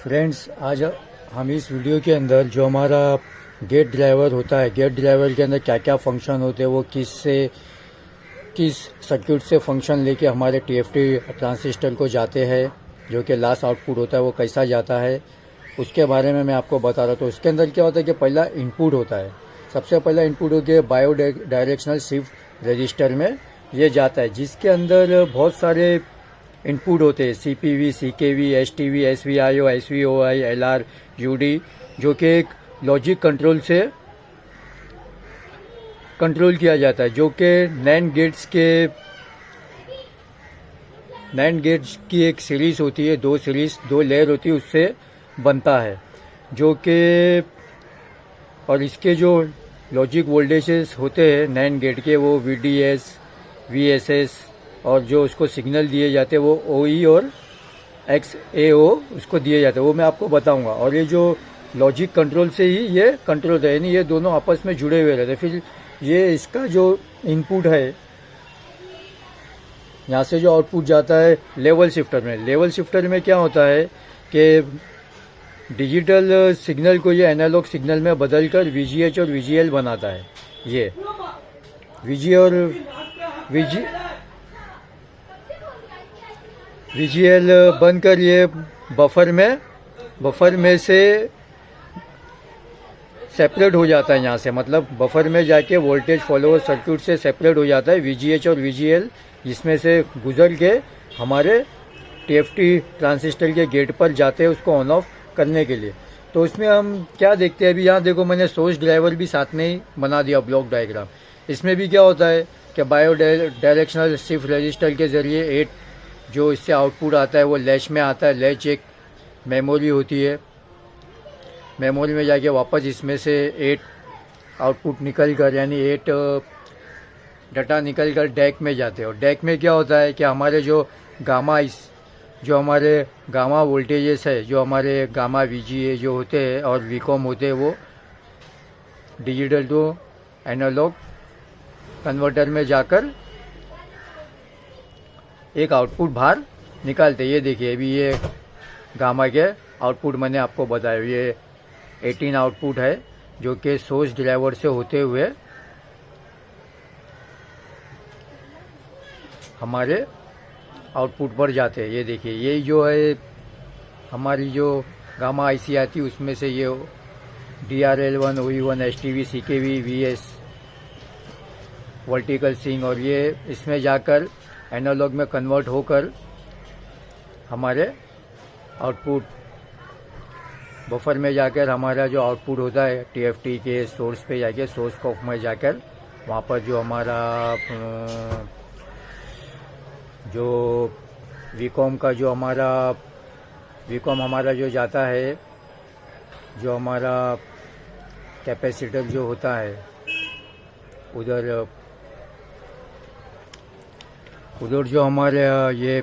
Friends, आज हम इस वीडियो के अंदर जो हमारा गेट ड्राइवर होता है, गेट ड्राइवर के अंदर क्या क्या फंक्शन होते हैं, वो किस सर्किट से फंक्शन लेके हमारे टीएफटी ट्रांजिस्टर को जाते हैं, जो कि लास्ट आउटपुट होता है वो कैसा जाता है, उसके बारे में मैं आपको बता रहा था। तो उसके अंदर क्या होता है कि पहला इनपुट होता है। सबसे पहला इनपुट हो गया बायो डायरेक्शनल शिफ्ट रजिस्टर में ये जाता है, जिसके अंदर बहुत सारे इनपुट होते हैं, CPV, CKV, STV, एसवीआईओ, एसवीओआई, LR, UD, जो कि एक लॉजिक कंट्रोल से कंट्रोल किया जाता है, जो कि नैंड गेट्स की एक सीरीज होती है, दो लेयर होती है, उससे बनता है, जो कि और इसके जो लॉजिक वोल्टेजेस होते हैं नैंड गेट के, वो वीडीएस, वीएसएस और जो उसको सिग्नल दिए जाते हैं वो ओई और एक्सएओ उसको दिए जाते हैं, वो मैं आपको बताऊंगा। और ये जो लॉजिक कंट्रोल से ही ये कंट्रोल होता है, यानी ये दोनों आपस में जुड़े हुए रहते हैं। फिर ये इसका जो इनपुट है, यहाँ से जो आउटपुट जाता है लेवल शिफ्टर में। लेवल शिफ्टर में क्या होता है कि डिजिटल सिग्नल को ये एनालॉग सिग्नल में बदलकर वीजीएच और वीजीएल बनाता है। ये वीजीएल बनकर ये बफर में से सेपरेट हो जाता है। यहाँ से मतलब बफर में जाके वोल्टेज फॉलोअर सर्किट से सेपरेट हो जाता है वीजीएच और वीजीएल, जिसमें से गुजर के हमारे टीएफटी ट्रांजिस्टर के गेट पर जाते हैं उसको ऑन ऑफ करने के लिए। तो इसमें हम क्या देखते हैं, अभी यहाँ देखो मैंने सोर्स ड्राइवर भी साथ में ही बना दिया ब्लॉक डायग्राम। इसमें भी क्या होता है कि बायो डायरेक्शनल शिफ्ट रजिस्टर के जरिए 8 जो इससे आउटपुट आता है वो लैच में आता है। लैच एक मेमोरी होती है, मेमोरी में जाके वापस इसमें से 8 आउटपुट निकल कर, यानी 8 डाटा निकल कर डैक में जाते हैं। और डैक में क्या होता है कि हमारे जो हमारे गामा वोल्टेजेस है, जो हमारे गामा वीजीए जो होते हैं और वीकॉम होते हैं, वो डिजिटल टू एनालॉग कन्वर्टर में जाकर एक आउटपुट बाहर निकालते। ये देखिए, अभी ये गामा के आउटपुट मैंने आपको बताया, ये 18 आउटपुट है, जो कि सोर्स ड्राइवर से होते हुए हमारे आउटपुट पर जाते हैं। ये देखिए, ये जो है हमारी जो गामा आईसी आती है, उसमें से ये DRL1, OE1, STV, CKV, VS, vertical sync, और ये इसमें जाकर एनालॉग में कन्वर्ट होकर हमारे आउटपुट बफर में जाकर हमारा जो आउटपुट होता है टीएफटी के सोर्स पे जाके, सोर्स कॉप में जाकर वहाँ पर जो हमारा जो वीकॉम हमारा जो जाता है, जो हमारा कैपेसिटर जो होता है उधर जो हमारे ये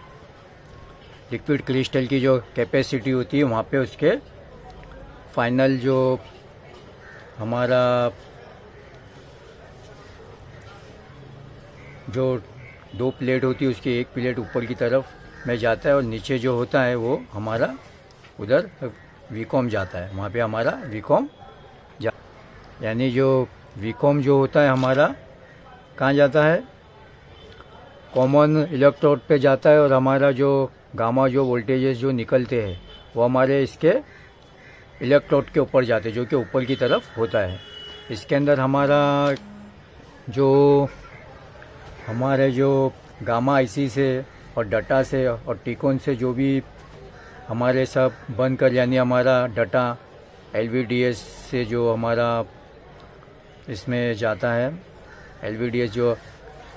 लिक्विड क्रिस्टल की जो कैपेसिटी होती है, वहाँ पे उसके फाइनल जो हमारा जो 2 प्लेट होती है, उसकी एक प्लेट ऊपर की तरफ में जाता है और नीचे जो होता है वो हमारा उधर वीकॉम जाता है। वहाँ पे हमारा वीकॉम यानी जो वीकॉम जो होता है हमारा कहाँ जाता है, कॉमन इलेक्ट्रोड पे जाता है, और हमारा जो गामा जो वोल्टेजेस जो निकलते हैं वो हमारे इसके इलेक्ट्रोड के ऊपर जाते हैं, जो कि ऊपर की तरफ होता है। इसके अंदर हमारे जो गामा आईसी से और डाटा से और टिकोन से जो भी हमारे सब बनकर, यानी हमारा डाटा LVDS से जो हमारा इसमें जाता है, LVDS जो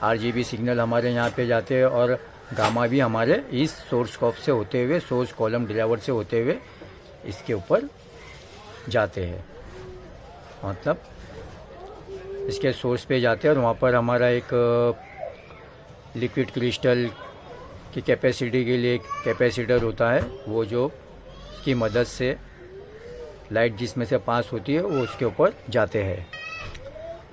RGB सिग्नल हमारे यहाँ पे जाते हैं, और गामा भी हमारे इस सोर्स कॉप से होते हुए, सोर्स कॉलम ड्राइवर से होते हुए इसके ऊपर जाते हैं, मतलब इसके सोर्स पे जाते हैं। और वहाँ पर हमारा एक लिक्विड क्रिस्टल की कैपेसिटी के लिए एक कैपेसिटर होता है, वो जो उसकी मदद से लाइट जिसमें से पास होती है वो उसके ऊपर जाते हैं।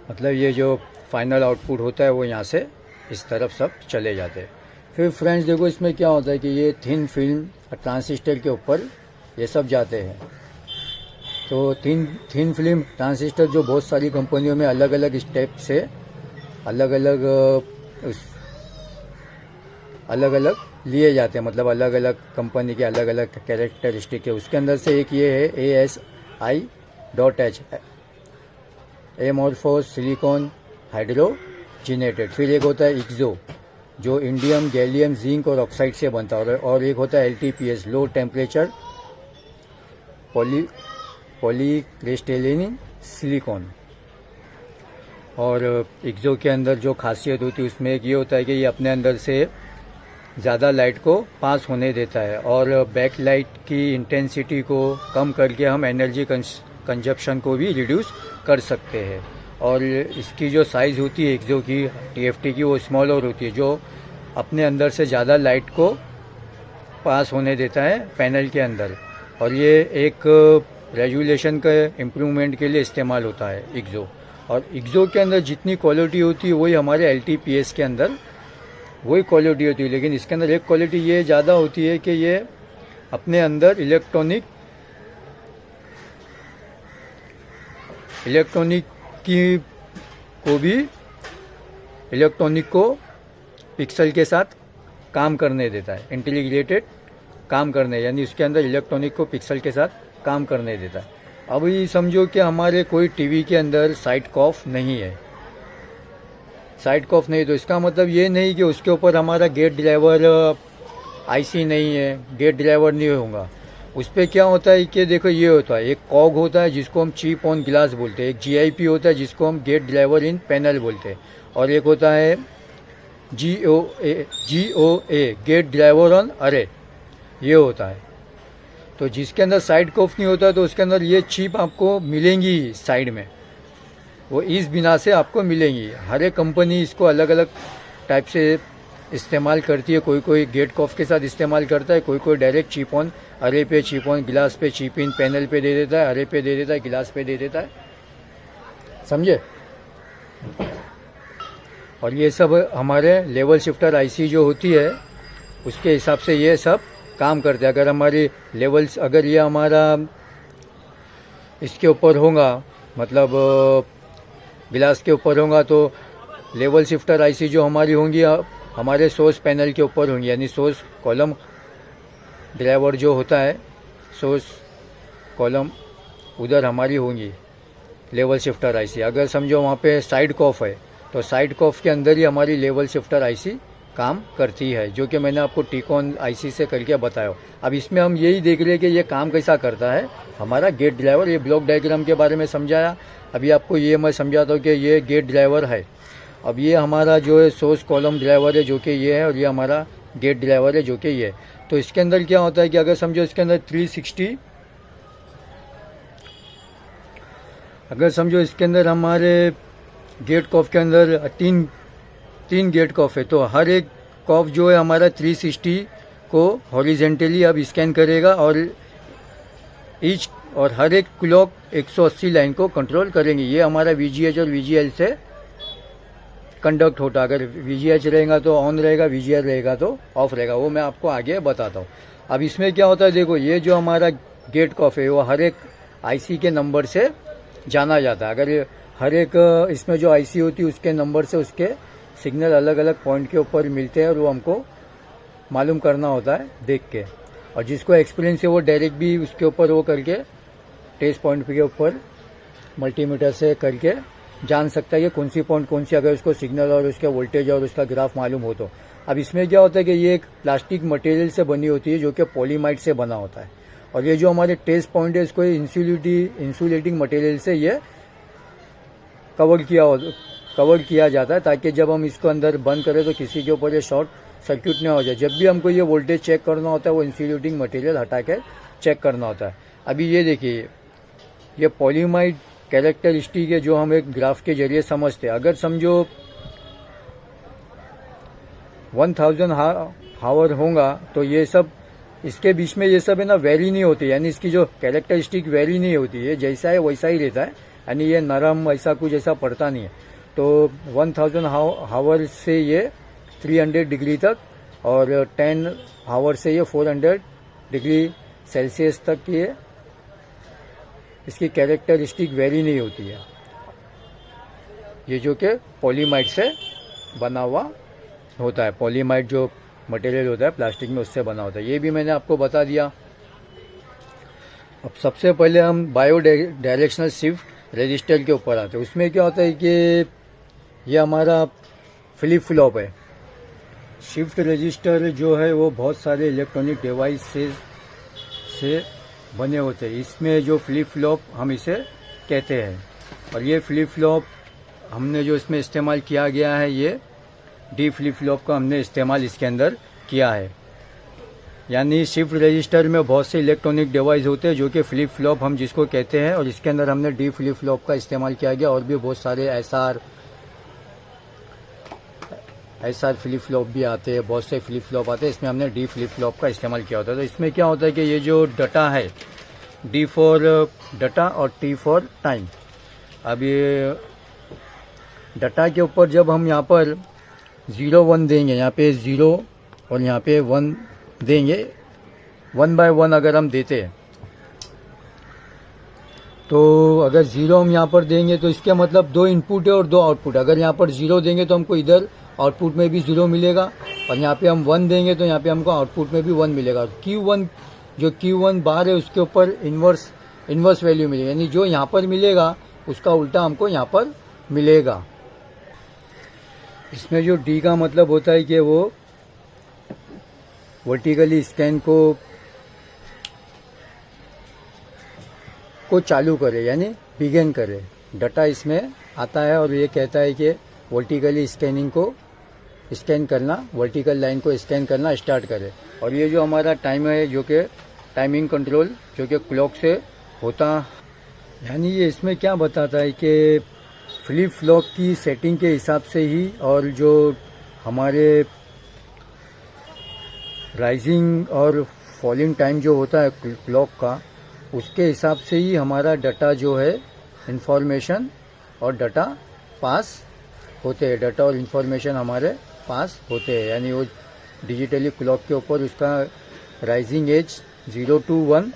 मतलब ये जो फाइनल आउटपुट होता है वो यहाँ से इस तरफ सब चले जाते हैं। फिर फ्रेंड्स देखो, इसमें क्या होता है कि ये थिन फिल्म ट्रांजिस्टर के ऊपर ये सब जाते हैं। तो थिन फिल्म ट्रांजिस्टर जो बहुत सारी कंपनियों में अलग अलग स्टेप से अलग अलग लिए जाते हैं, मतलब अलग अलग कंपनी के अलग अलग कैरेक्टरिस्टिक है। उसके अंदर से एक ये है ASI.H, एमोर्फोस सिलिकॉन हाइड्रोजिनेटेड। फिर एक होता है इक्सो जो इंडियम, गैलियम, जिंक और ऑक्साइड से बनता है, और एक होता है LTPS, लो टेम्परेचर पॉलीक्रिस्टलिन सिलिकॉन। और इक्सो के अंदर जो खासियत होती है उसमें एक ये होता है कि ये अपने अंदर से ज़्यादा लाइट को पास होने देता है, और बैक लाइट की इंटेंसिटी को कम करके हम एनर्जी कंजप्शन को भी रिड्यूस कर सकते हैं। और इसकी जो साइज़ होती है इक्सो की, TFT की, वो स्मॉलर होती है, जो अपने अंदर से ज़्यादा लाइट को पास होने देता है पैनल के अंदर। और ये एक रेजुलेशन के इम्प्रूवमेंट के लिए इस्तेमाल होता है इक्सो। और इक्सो के अंदर जितनी क्वालिटी होती है वही हमारे LTPS के अंदर वही क्वालिटी होती है, लेकिन इसके अंदर एक क्वालिटी ये ज़्यादा होती है कि ये अपने अंदर इलेक्ट्रॉनिक को पिक्सल के साथ काम करने देता है, इंटीग्रेटेड काम करने, यानी उसके अंदर इलेक्ट्रॉनिक को पिक्सल के साथ काम करने देता है। अब ये समझो कि हमारे कोई टीवी के अंदर साइड कॉफ नहीं है, तो इसका मतलब ये नहीं कि उसके ऊपर हमारा गेट ड्राइवर IC नहीं है, गेट ड्राइवर नहीं होगा। उस पर क्या होता है कि देखो ये होता है, एक कॉग होता है जिसको हम चिप ऑन ग्लास बोलते हैं, एक GIP होता है जिसको हम गेट ड्राइवर इन पैनल बोलते हैं, और एक होता है GOA गेट ड्राइवर ऑन अरे, ये होता है। तो जिसके अंदर साइड कॉफ नहीं होता तो उसके अंदर ये चिप आपको मिलेंगी साइड में, वो इस बिना से आपको मिलेंगी। हर एक कंपनी इसको अलग अलग टाइप से इस्तेमाल करती है, कोई गेट कॉफ के साथ इस्तेमाल करता है, कोई डायरेक्ट चिप ऑन अरे पे, चिप ऑन ग्लास पे, चिप इन पैनल पे दे देता है, अरे पे दे देता है, ग्लास पे दे देता है, समझे। और ये सब हमारे लेवल शिफ्टर IC जो होती है उसके हिसाब से ये सब काम करते हैं। अगर हमारी लेवल्स, अगर ये हमारा इसके ऊपर होगा, मतलब गिलास के ऊपर होगा, तो लेवल शिफ्टर IC जो हमारी होंगी हमारे सोर्स पैनल के ऊपर होंगी, यानी सोर्स कॉलम ड्राइवर जो होता है, सोर्स कॉलम उधर हमारी होंगी लेवल शिफ्टर IC। अगर समझो वहाँ पे साइड कॉफ है तो साइड कॉफ के अंदर ही हमारी लेवल शिफ्टर IC काम करती है, जो कि मैंने आपको टिकॉन IC से करके बताया। अब इसमें हम यही देख रहे हैं कि ये काम कैसा करता है हमारा गेट ड्राइवर। ये ब्लॉक डायग्राम के बारे में समझाया, अभी आपको ये मैं समझाता हूँ कि ये गेट ड्राइवर है। अब ये हमारा जो है सोर्स कॉलम ड्राइवर है जो कि ये है, और ये हमारा गेट ड्राइवर है जो कि ये है। तो इसके अंदर क्या होता है कि अगर समझो इसके अंदर 360, अगर समझो इसके अंदर हमारे गेट कॉफ के अंदर तीन गेट कॉफ है, तो हर एक कॉफ जो है हमारा 360 को हॉरिजेंटली अब स्कैन करेगा, और हर एक क्लॉक 180 लाइन को कंट्रोल करेंगे। ये हमारा VGH और VGL से कंडक्ट होता है। अगर VGH रहेगा तो ऑन रहेगा, VGL रहेगा तो ऑफ रहेगा, वो मैं आपको आगे बताता हूँ। अब इसमें क्या होता है, देखो ये जो हमारा गेट कॉफ है वो हर एक IC के नंबर से जाना जाता है। अगर हर एक इसमें जो IC होती है उसके नंबर से उसके सिग्नल अलग अलग पॉइंट के ऊपर मिलते हैं, और वो हमको मालूम करना होता है देख के। और जिसको एक्सपीरियंस है वो डायरेक्ट भी उसके ऊपर वो करके टेस्ट पॉइंट के ऊपर मल्टीमीटर से करके जान सकता है कि कौन सी पॉइंट कौन सी, अगर उसको सिग्नल और उसका वोल्टेज और उसका ग्राफ मालूम हो तो। अब इसमें क्या होता है कि ये एक प्लास्टिक मटेरियल से बनी होती है जो कि पॉलीमाइड से बना होता है, और ये जो हमारे टेस्ट पॉइंट है इसको इंसुलेटिंग मटेरियल से ये कवर किया जाता है, ताकि जब हम इसको अंदर बंद करें तो किसी के ऊपर ये शॉर्ट सर्किट नहीं हो जाए। जब भी हमको ये वोल्टेज चेक करना होता है वो इंसुलेटिंग मटेरियल हटा के चेक करना होता है। अभी ये देखिए, ये पॉलीमाइड कैरेक्टरिस्टिक है जो हम एक ग्राफ के जरिए समझते हैं। अगर समझो 1000 हावर होगा तो ये सब इसके बीच में ये सब है ना वेरी नहीं होती, यानी इसकी जो कैरेक्टरिस्टिक वेरी नहीं होती है, जैसा है वैसा ही रहता है, यानी ये नरम ऐसा कुछ ऐसा पड़ता नहीं है। तो 1000 हावर से ये 300 डिग्री तक, और 10 हावर से ये 400 डिग्री सेल्सियस तक ये इसकी कैरेक्टरिस्टिक वेरी नहीं होती है, ये जो कि पॉलीमाइड से बना हुआ होता है। पॉलीमाइड जो मटेरियल होता है प्लास्टिक में, उससे बना होता है। ये भी मैंने आपको बता दिया। अब सबसे पहले हम बायो डायरेक्शनल शिफ्ट रजिस्टर के ऊपर आते हैं। उसमें क्या होता है कि ये हमारा फ्लिप फ्लॉप है। शिफ्ट रजिस्टर जो है वो बहुत सारे इलेक्ट्रॉनिक डिवाइस से बने होते हैं। इसमें जो फ्लिप फ्लॉप हम इसे कहते हैं, और ये फ्लिप फ्लॉप हमने जो इसमें इस्तेमाल किया गया है, ये डी फ्लिप फ्लॉप का हमने इस्तेमाल इसके अंदर किया है। यानी शिफ्ट रजिस्टर में बहुत से इलेक्ट्रॉनिक डिवाइस होते हैं जो कि फ्लिप फ्लॉप हम जिसको कहते हैं, और इसके अंदर हमने डी फ्लिप फ्लॉप का इस्तेमाल किया गया। और भी बहुत सारे एसआर फ्लिप फ्लॉप भी आते हैं, बहुत से फ्लिप फ्लॉप आते हैं, इसमें हमने डी फ्लिप फ्लॉप का इस्तेमाल किया होता है। तो इसमें क्या होता है कि ये जो डाटा है, डी फॉर डाटा और टी फॉर टाइम। अब ये डाटा के ऊपर जब हम यहाँ पर 0 1 देंगे, यहाँ पे 0 और यहाँ पे 1 देंगे, 1 बाय 1 अगर हम देते हैं, तो अगर 0 हम यहाँ पर देंगे तो इसका मतलब 2 इनपुट है और 2 आउटपुट। अगर यहाँ पर 0 देंगे तो हमको इधर आउटपुट में भी 0 मिलेगा, और यहाँ पे हम 1 देंगे तो यहाँ पे हमको आउटपुट में भी 1 मिलेगा। Q1 जो Q1 बार है उसके ऊपर इन्वर्स वैल्यू मिलेगी, यानी जो यहाँ पर मिलेगा उसका उल्टा हमको यहाँ पर मिलेगा। इसमें जो D का मतलब होता है कि वो वर्टिकली स्कैन को चालू करे, यानी बिगिन करे। डाटा इसमें आता है और ये कहता है कि वर्टिकली स्कैनिंग को स्कैन करना, वर्टिकल लाइन को स्कैन करना स्टार्ट करे। और ये जो हमारा टाइम है, जो कि टाइमिंग कंट्रोल जो कि क्लॉक से होता, यानी ये इसमें क्या बताता है कि फ्लिप फ्लॉप की सेटिंग के हिसाब से ही, और जो हमारे राइजिंग और फॉलिंग टाइम जो होता है क्लॉक का, उसके हिसाब से ही हमारा डाटा जो है इंफॉर्मेशन और डाटा पास होते हैं। डाटा और इंफॉर्मेशन हमारे पास होते हैं, यानी वो डिजिटली क्लॉक के ऊपर उसका राइजिंग एज 0 to 1,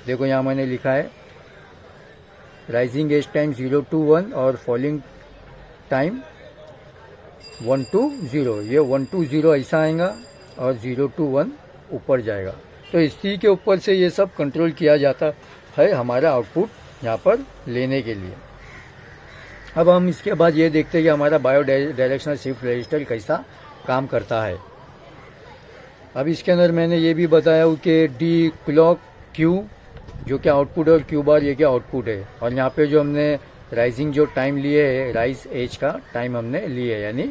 देखो यहाँ मैंने लिखा है राइजिंग एज टाइम 0 to 1 और फॉलिंग टाइम 1 to 0। ये 1 to 0 ऐसा आएगा और 0 to 1 ऊपर जाएगा। तो इसी के ऊपर से ये सब कंट्रोल किया जाता है हमारा आउटपुट यहाँ पर लेने के लिए। अब हम इसके बाद ये देखते हैं कि हमारा बायो डायरेक्शनल शिफ्ट रजिस्टर कैसा काम करता है। अब इसके अंदर मैंने ये भी बताया हूँ कि डी क्लॉक क्यू जो कि आउटपुट है और क्यू बार ये क्या आउटपुट है। और यहाँ पे जो हमने राइजिंग जो टाइम लिए है, राइज एज का टाइम हमने लिए है, यानी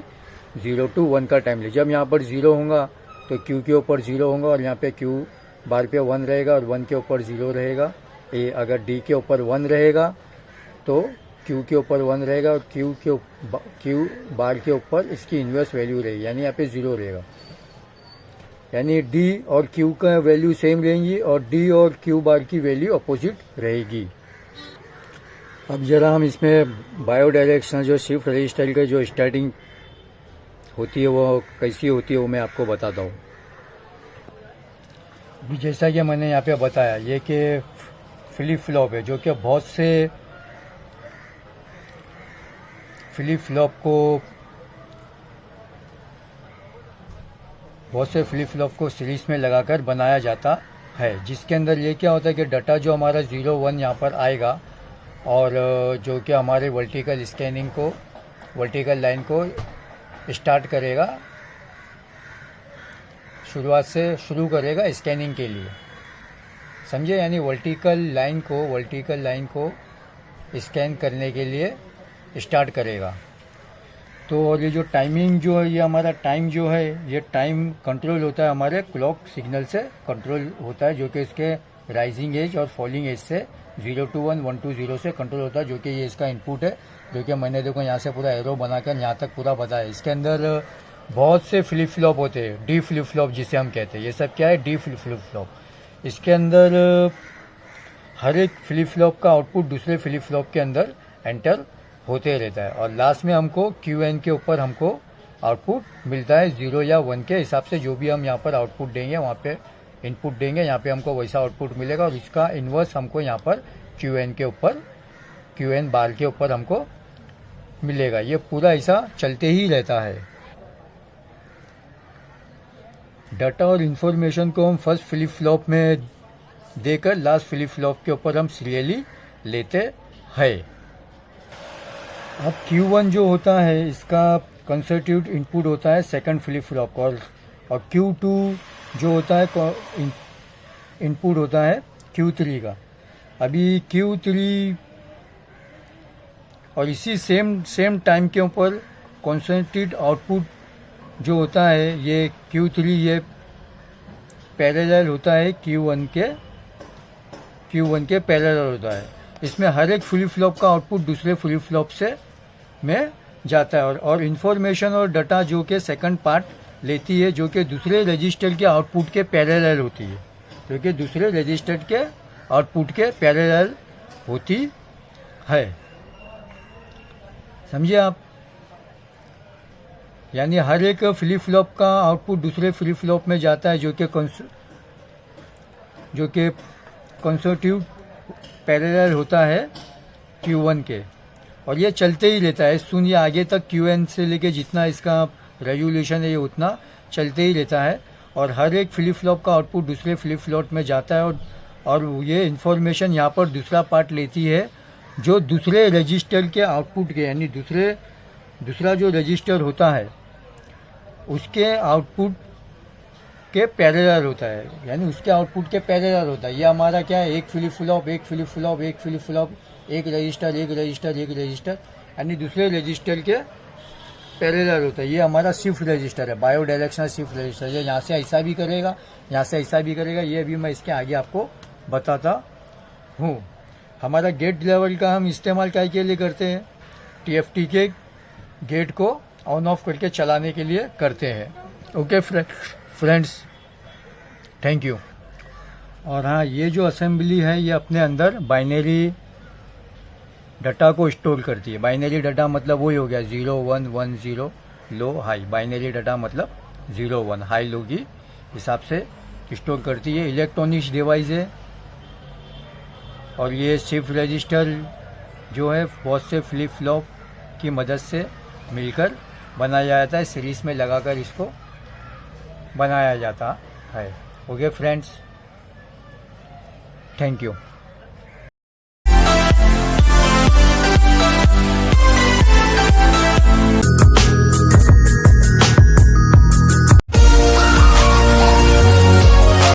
0 to 1 का टाइम लिए। जब यहाँ पर 0 होगा तो क्यू के ऊपर 0 होगा और यहाँ पे क्यू बार पे 1 रहेगा और 1 के ऊपर 0 रहेगा। ये अगर डी के ऊपर 1 रहेगा तो क्यू के ऊपर 1 रहेगा, और क्यू बार के ऊपर इसकी इन्वर्स वैल्यू रहेगी, यानी यहाँ पे 0 रहेगा। यानी डी और क्यू का वैल्यू सेम रहेंगी और डी और क्यू बार की वैल्यू अपोजिट रहेगी। अब जरा हम इसमें बायो डायरेक्शनल जो शिफ्ट रजिस्टर का जो स्टार्टिंग होती है वो कैसी होती है वो मैं आपको बताता हूँ। अभी जैसा कि मैंने यहाँ पे बताया, ये कि फ्लिप फ्लॉप है, जो कि बहुत से फ्लिप फ्लॉप को सीरीज में लगाकर बनाया जाता है, जिसके अंदर ये क्या होता है कि डाटा जो हमारा 0 1 यहाँ पर आएगा और जो कि हमारे वर्टिकल स्कैनिंग को, वर्टिकल लाइन को स्टार्ट करेगा, शुरुआत से शुरू करेगा स्कैनिंग के लिए, समझे। यानी वर्टिकल लाइन को स्कैन करने के लिए स्टार्ट करेगा। तो और ये जो टाइमिंग जो है, ये हमारा टाइम जो है, ये टाइम कंट्रोल होता है हमारे क्लॉक सिग्नल से कंट्रोल होता है, जो कि इसके राइजिंग एज और फॉलिंग एज से 0 to 1 1 to 0 से कंट्रोल होता है, जो कि ये इसका इनपुट है, जो कि मैंने देखो यहाँ से पूरा एरो बनाकर यहाँ तक पूरा बताया। इसके अंदर बहुत से फ्लिप फ्लॉप होते हैं, डी फ्लिप फ्लॉप जिसे हम कहते हैं। ये सब क्या है, डी फ्लिप फ्लॉप। इसके अंदर हर एक फ्लिप फ्लॉप का आउटपुट दूसरे फ्लिप फ्लॉप के अंदर एंटर होते रहता है, और लास्ट में हमको क्यू एन के ऊपर हमको आउटपुट मिलता है 0 या 1 के हिसाब से। जो भी हम यहाँ पर आउटपुट देंगे वहाँ पे इनपुट देंगे, यहाँ पे हमको वैसा आउटपुट मिलेगा और इसका इन्वर्स हमको यहाँ पर QN के ऊपर, QN बार के ऊपर हमको मिलेगा। ये पूरा ऐसा चलते ही रहता है। डाटा और इन्फॉर्मेशन को हम फर्स्ट फ्लिप फ्लॉप में देकर लास्ट फ्लिप फ्लॉप के ऊपर हम सीरियली लेते हैं। अब Q1 जो होता है इसका कंसेक्यूटिव इनपुट होता है सेकंड फ्लिप फ्लॉप का, और Q2 जो होता है इनपुट होता है Q3 का। अभी Q3 और इसी सेम टाइम के ऊपर कंसेक्यूटिव आउटपुट जो होता है ये Q3 ये पैरेलल होता है Q1 के पैरेलल होता है। इसमें हर एक फ्लिप फ्लॉप का आउटपुट दूसरे फ्लिप फ्लॉप से में जाता है और इन्फॉर्मेशन और डाटा जो कि सेकंड पार्ट लेती है, जो कि दूसरे रजिस्टर के आउटपुट के पैरेलल होती है, जो कि दूसरे रजिस्टर के आउटपुट के पैरेलल होती है। समझिए आप, यानी हर एक फ्लिप फ्लॉप का आउटपुट दूसरे फ्लिप फ्लॉप में जाता है, जो कि कंसेक्यूटिव पैरेलल होता है Q1 के, और ये चलते ही रहता है। सुनिए आगे तक QN से लेके जितना इसका रेजुलेशन है ये उतना चलते ही रहता है, और हर एक फ्लिप फ्लॉप का आउटपुट दूसरे फ्लिप फ्लॉप में जाता है, और ये इन्फॉर्मेशन यहाँ पर दूसरा पार्ट लेती है जो दूसरे रजिस्टर के आउटपुट के, यानी दूसरा जो रजिस्टर होता है उसके आउटपुट के पैरेलल होता है, यानी उसके आउटपुट के पैरेलल होता है। ये हमारा क्या है, एक फ्लिप फ्लॉप, एक रजिस्टर, यानी दूसरे रजिस्टर के पैरेलल होता है। ये हमारा शिफ्ट रजिस्टर है, बायो डायरेक्शनल शिफ्ट रजिस्टर। ये यहाँ से ऐसा भी करेगा, यहाँ से ऐसा भी करेगा, ये भी मैं इसके आगे आपको बताता हूँ। हमारा गेट लेवल का हम इस्तेमाल क्या के लिए करते हैं, TFT के गेट को ऑन ऑफ करके चलाने के लिए करते हैं। Okay friends, thank you. और हाँ, ये जो असेंबली है ये अपने अंदर बाइनरी डाटा को स्टोर करती है। बाइनरी डाटा मतलब वही हो गया 0 1 1 0 लो हाई। बाइनरी डाटा मतलब 0 1 हाई लो की हिसाब से स्टोर करती है। इलेक्ट्रॉनिक्स डिवाइस है, और ये शिफ्ट रजिस्टर जो है बहुत से फ्लिप फ्लॉप की मदद से मिलकर बनाया जाता है, सीरीज में लगाकर इसको बनाया जाता है। Okay friends, thank you.